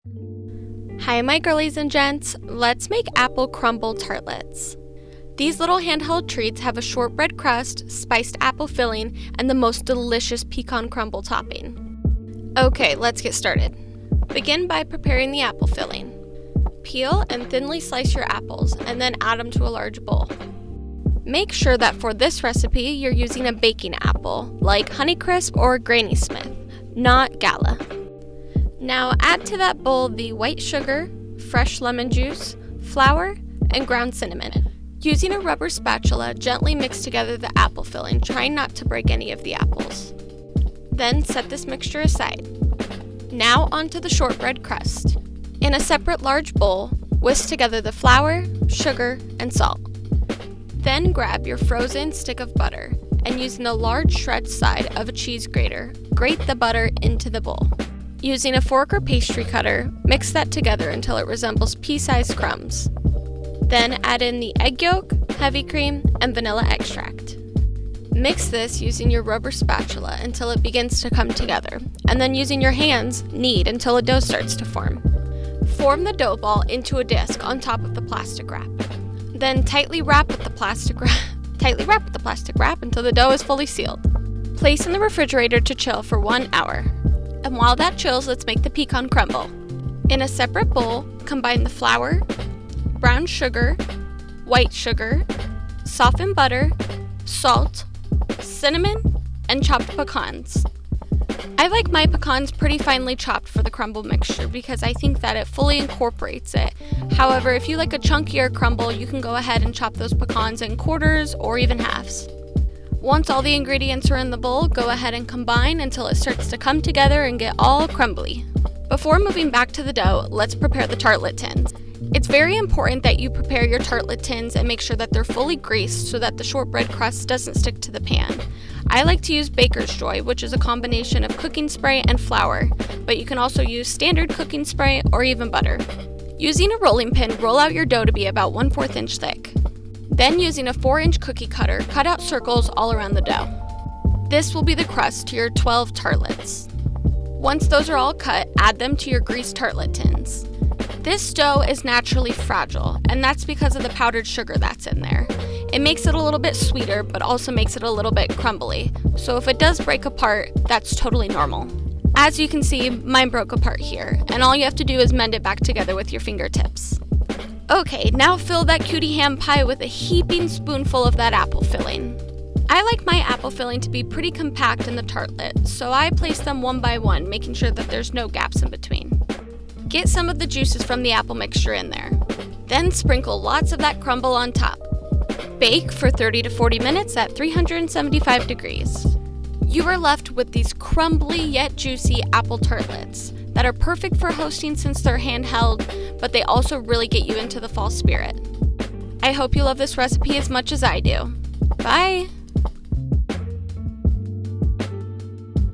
Hi my girlies and gents, let's make apple crumble tartlets. These little handheld treats have a shortbread crust, spiced apple filling, and the most delicious pecan crumble topping. Okay, let's get started. Begin by preparing the apple filling. Peel and thinly slice your apples and then add them to a large bowl. Make sure that for this recipe you're using a baking apple, like Honeycrisp or Granny Smith, not Gala. Now add to that bowl the white sugar, fresh lemon juice, flour, and ground cinnamon. Using a rubber spatula, gently mix together the apple filling, trying not to break any of the apples. Then set this mixture aside. Now onto the shortbread crust. In a separate large bowl, whisk together the flour, sugar, and salt. Then grab your frozen stick of butter and using a large shred side of a cheese grater, grate the butter into the bowl. Using a fork or pastry cutter, mix that together until it resembles pea-sized crumbs. Then add in the egg yolk, heavy cream, and vanilla extract. Mix this using your rubber spatula until it begins to come together, and then using your hands, knead until a dough starts to form. Form the dough ball into a disc on top of the plastic wrap. Then tightly wrap with the plastic wrap until the dough is fully sealed. Place in the refrigerator to chill for 1 hour. And while that chills, let's make the pecan crumble. In a separate bowl, combine the flour, brown sugar, white sugar, softened butter, salt, cinnamon, and chopped pecans. I like my pecans pretty finely chopped for the crumble mixture because I think that it fully incorporates it. However, if you like a chunkier crumble, you can go ahead and chop those pecans in quarters or even halves. Once all the ingredients are in the bowl, go ahead and combine until it starts to come together and get all crumbly. Before moving back to the dough, let's prepare the tartlet tins. It's very important that you prepare your tartlet tins and make sure that they're fully greased so that the shortbread crust doesn't stick to the pan. I like to use Baker's Joy, which is a combination of cooking spray and flour, but you can also use standard cooking spray or even butter. Using a rolling pin, roll out your dough to be about 1/4 inch thick. Then using a 4-inch cookie cutter, cut out circles all around the dough. This will be the crust to your 12 tartlets. Once those are all cut, add them to your greased tartlet tins. This dough is naturally fragile, and that's because of the powdered sugar that's in there. It makes it a little bit sweeter, but also makes it a little bit crumbly. So if it does break apart, that's totally normal. As you can see, mine broke apart here, and all you have to do is mend it back together with your fingertips. Okay, now fill that cutie ham pie with a heaping spoonful of that apple filling. I like my apple filling to be pretty compact in the tartlet, so I place them one by one, making sure that there's no gaps in between. Get some of the juices from the apple mixture in there. Then sprinkle lots of that crumble on top. Bake for 30 to 40 minutes at 375 degrees. You are left with these crumbly yet juicy apple tartlets that are perfect for hosting since they're handheld, but they also really get you into the fall spirit. I hope you love this recipe as much as I do. Bye!